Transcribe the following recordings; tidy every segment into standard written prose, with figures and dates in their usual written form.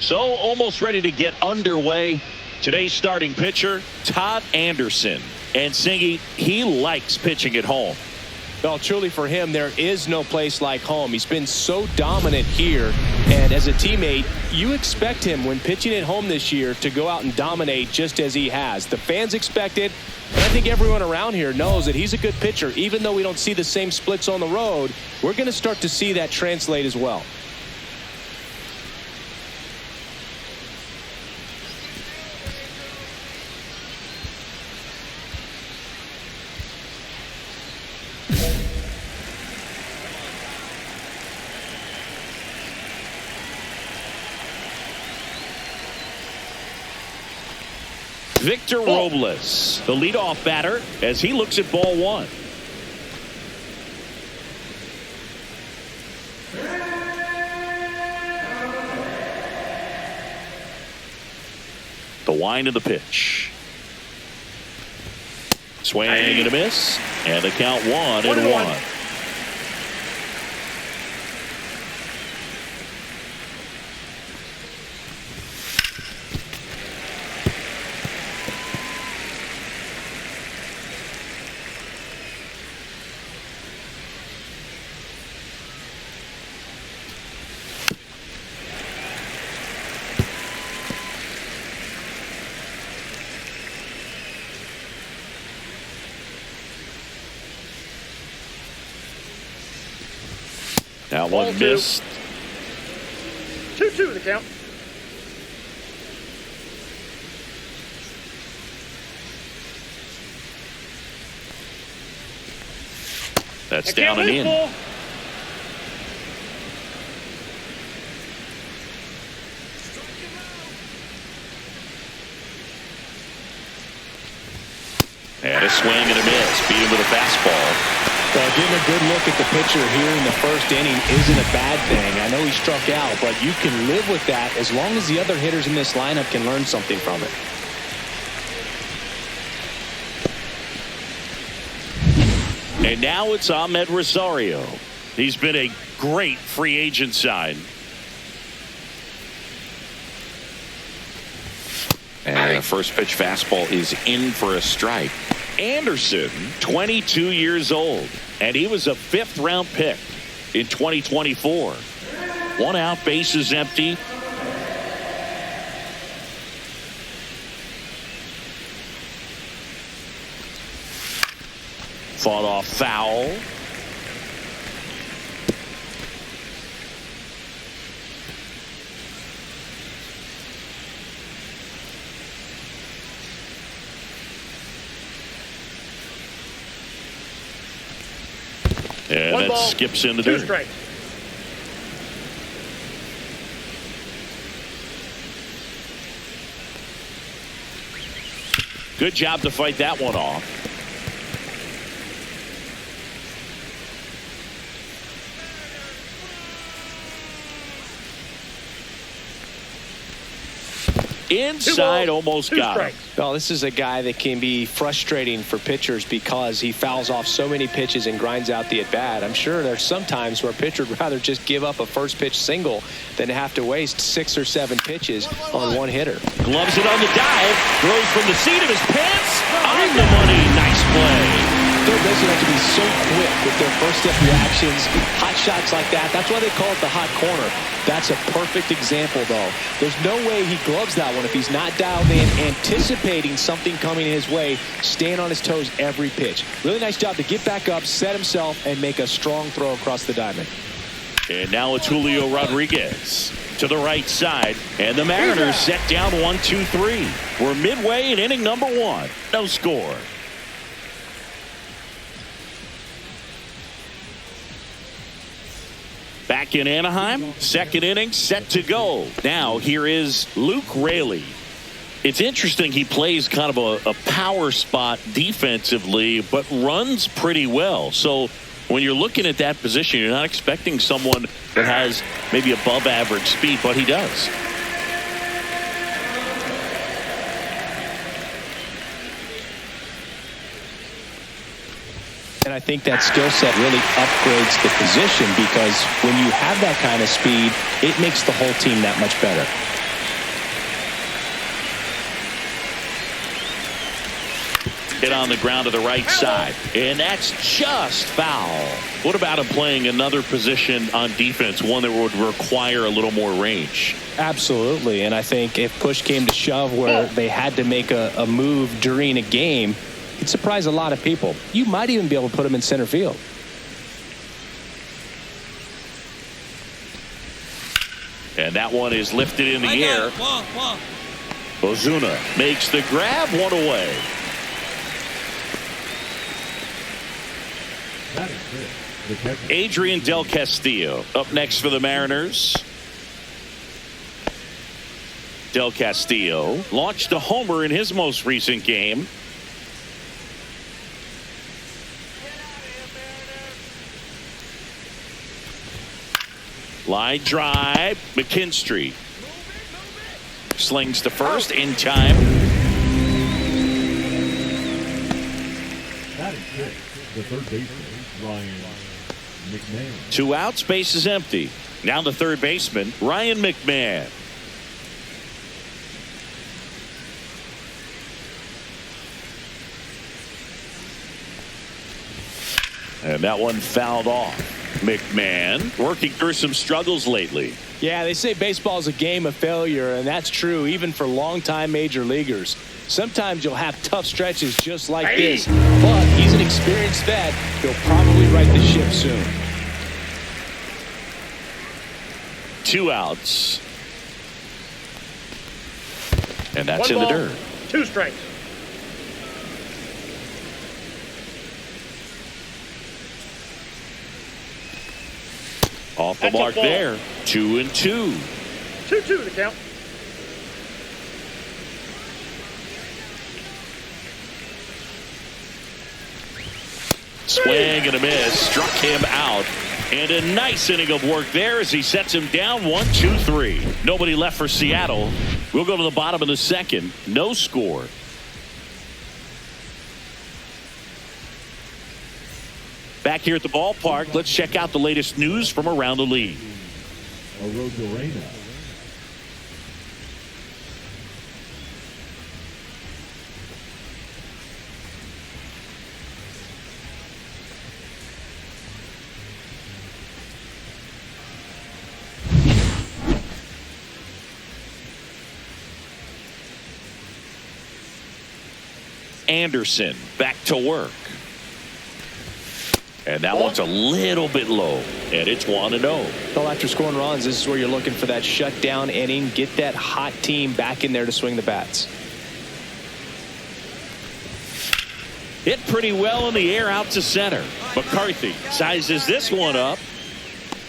So almost ready to get underway. Today's starting pitcher, Todd Anderson. And Singy, he likes pitching at home. Well, truly for him, there is no place like home. He's been so dominant here. And as a teammate, you expect him when pitching at home this year to go out and dominate just as he has. The fans expect it. And I think everyone around here knows that he's a good pitcher. Even though we don't see the same splits on the road, we're going to start to see that translate as well. Victor Robles, the leadoff batter, as he looks at ball one. The wind of the pitch. Swing and a miss, and the count 1-1. That one missed. 2-2 the count. That's down and in. And a swing and a miss. Beat him with a fastball. Well, getting a good look at the pitcher here in the first inning isn't a bad thing. I know he struck out, but you can live with that as long as the other hitters in this lineup can learn something from it. And now it's Ahmed Rosario. He's been a great free agent sign. And the first pitch fastball is in for a strike. Anderson, 22 years old, and he was a 5th-round pick in 2024. 1 out, bases empty. Fought off foul. And that skips into 2 strikes. Good job to fight that one off. Inside, almost got him. Well, this is a guy that can be frustrating for pitchers because he fouls off so many pitches and grinds out the at-bat. I'm sure there's some times where a pitcher would rather just give up a first pitch single than have to waste 6 or 7 pitches on one hitter. Gloves it on the dive, throws from the seat of his pants, on the money. Nice play. Third basemen have to be so quick with their first step reactions, hot shots like that. That's why they call it the hot corner. That's a perfect example, though. There's no way he gloves that one if he's not dialed in, anticipating something coming his way, staying on his toes every pitch. Really nice job to get back up, set himself, and make a strong throw across the diamond. And now it's Julio Rodriguez to the right side, and the Mariners set down 1-2-3. We're midway in inning number 1. No score. Back in Anaheim, second inning set to go. Now here is Luke Raley. It's interesting, he plays kind of a power spot defensively, but runs pretty well. So when you're looking at that position, you're not expecting someone that has maybe above average speed, but he does. And I think that skill set really upgrades the position, because when you have that kind of speed, it makes the whole team that much better. hit on the ground to the right side. And that's just foul. What about him playing another position on defense, one that would require a little more range? Absolutely. And I think if push came to shove where they had to make a move during a game, it'd surprise a lot of people. You might even be able to put him in center field. And that one is lifted in the air. Ozuna makes the grab, one away. Adrian Del Castillo up next for the Mariners. Del Castillo launched a homer in his most recent game. Line drive, McKinstry slings to first in time. That is good. The third baseman, Ryan McMahon. 2 outs, base is empty. Now the third baseman, Ryan McMahon. And that one fouled off. McMahon working through some struggles lately. Yeah, they say baseball is a game of failure, and that's true even for longtime major leaguers. Sometimes you'll have tough stretches just like this, but he's an experienced vet. He'll probably right the ship soon. 2 outs. And that's in the dirt. 2 strikes. Off the mark there. 2-2. 2-2 the count. Swing and a miss. Struck him out. And a nice inning of work there as he sets him down 1-2-3. Nobody left for Seattle. We'll go to the bottom of the second. No score. Back here at the ballpark, let's check out the latest news from around the league. Anderson back to work. And that one's a little bit low. And it's 1-0. Well, after scoring runs, this is where you're looking for that shutdown inning. Get that hot team back in there to swing the bats. Hit pretty well in the air out to center. McCarthy sizes this one up.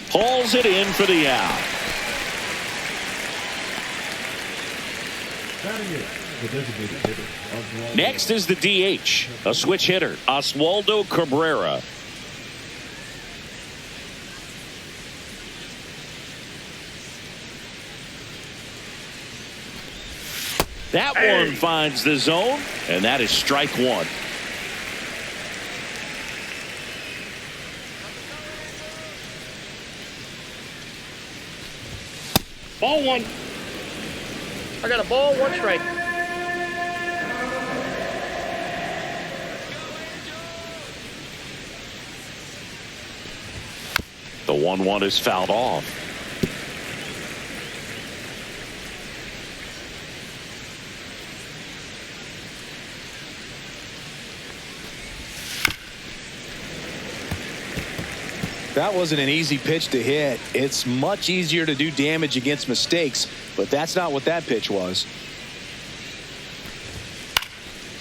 Pulls it in for the out. Next is the DH. A switch hitter, Oswaldo Cabrera. That one finds the zone, and that is strike 1. Ball 1. I got a ball, 1 strike. The 1-1 is fouled off. That wasn't an easy pitch to hit. It's much easier to do damage against mistakes, but that's not what that pitch was.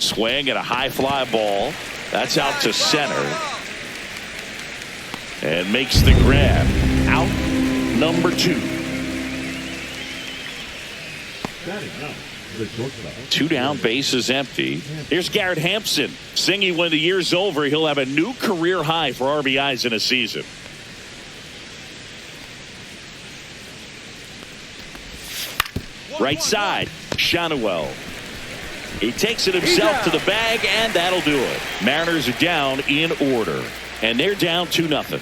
Swing and a high fly ball. That's out to center. And makes the grab. Out number 2. 2 down, base is empty. Here's Garrett Hampson singing when the year's over he'll have a new career high for RBIs in a season. Right side, Shanuel. He takes it himself to the bag, and that'll do it. Mariners are down in order, and they're down 2-0.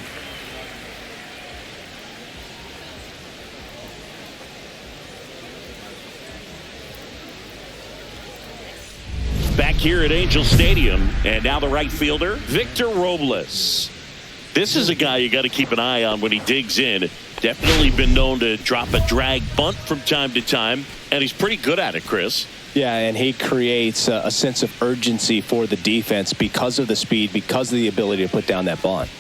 Back here at Angel Stadium. And now the right fielder, Victor Robles. This is a guy you got to keep an eye on when he digs in. Definitely been known to drop a drag bunt from time to time, and he's pretty good at it, Chris. Yeah, and he creates a sense of urgency for the defense because of the speed, because of the ability to put down that bunt.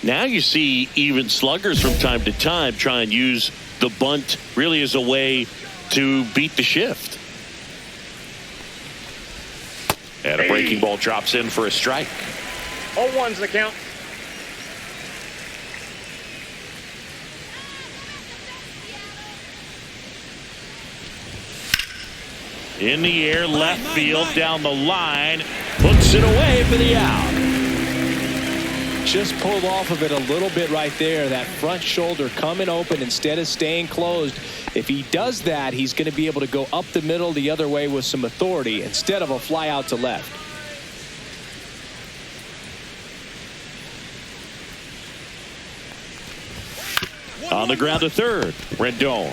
Now you see even sluggers from time to time try and use the bunt really as a way to beat the shift. And a breaking ball drops in for a strike. 0-1's the count. In the air, left field, down the line, hooks it away for the out. Just pulled off of it a little bit right there. That front shoulder coming open instead of staying closed. If he does that, he's going to be able to go up the middle the other way with some authority instead of a fly out to left. On the ground to third, Rendon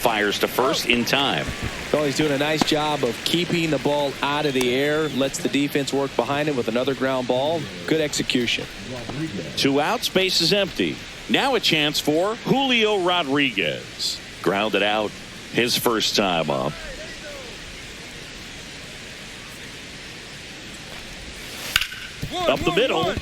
fires to first in time. Well, he's doing a nice job of keeping the ball out of the air, lets the defense work behind it with another ground ball. Good execution. 2 outs, base is empty. Now a chance for Julio Rodriguez. Grounded out his first time up. Up the middle.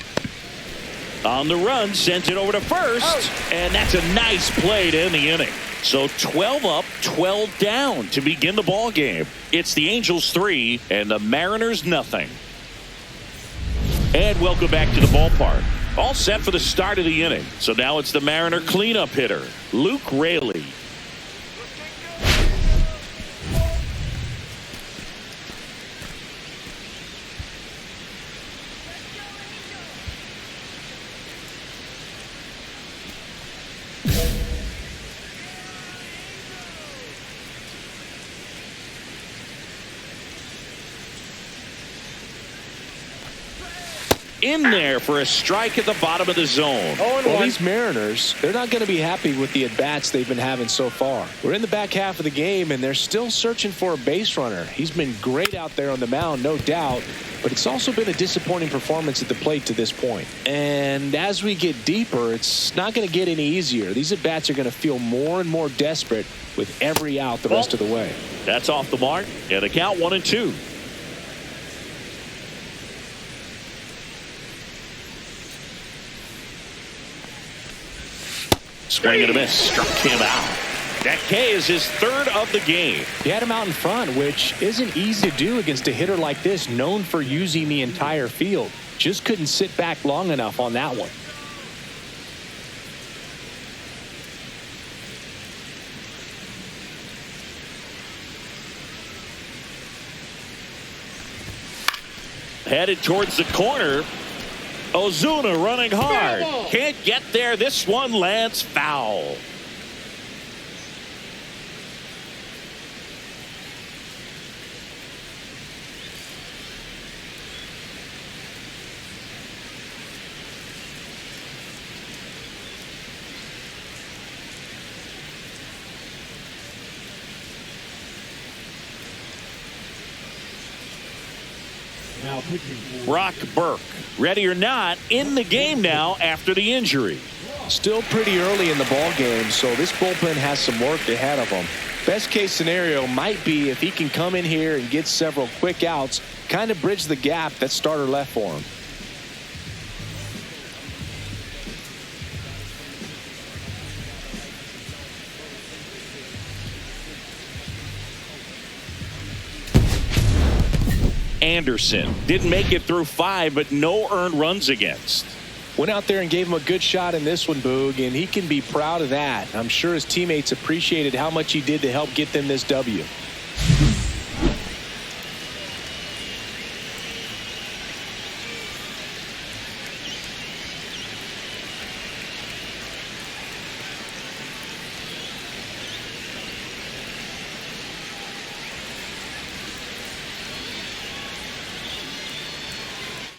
On the run, sent it over to first. And that's a nice play to end the inning. So 12 up, 12 down to begin the ball game. It's the Angels 3 and the Mariners nothing. And welcome back to the ballpark. All set for the start of the inning. So now it's the Mariner cleanup hitter, Luke Raley. In there for a strike at the bottom of the zone. Well, these Mariners, they're not going to be happy with the at-bats they've been having so far. We're in the back half of the game, and they're still searching for a base runner. He's been great out there on the mound, no doubt, but it's also been a disappointing performance at the plate to this point. And as we get deeper, it's not going to get any easier. These at-bats are going to feel more and more desperate with every out the rest of the way. That's off the mark, and a count 1-2. Swing and a miss, struck him out. A.K.A. is his third of the game. He had him out in front, which isn't easy to do against a hitter like this, known for using the entire field. Just couldn't sit back long enough on that one. Headed towards the corner. Ozuna running hard. Can't get there. This one lands foul. Now pitching for Brock Burke, ready or not, in the game now after the injury. Still pretty early in the ball game, so this bullpen has some work ahead of him. Best case scenario might be if he can come in here and get several quick outs, kind of bridge the gap that starter left for him. Anderson didn't make it through 5, but no earned runs against. Went out there and gave him a good shot in this one, Boog, and he can be proud of that. I'm sure his teammates appreciated how much he did to help get them this W.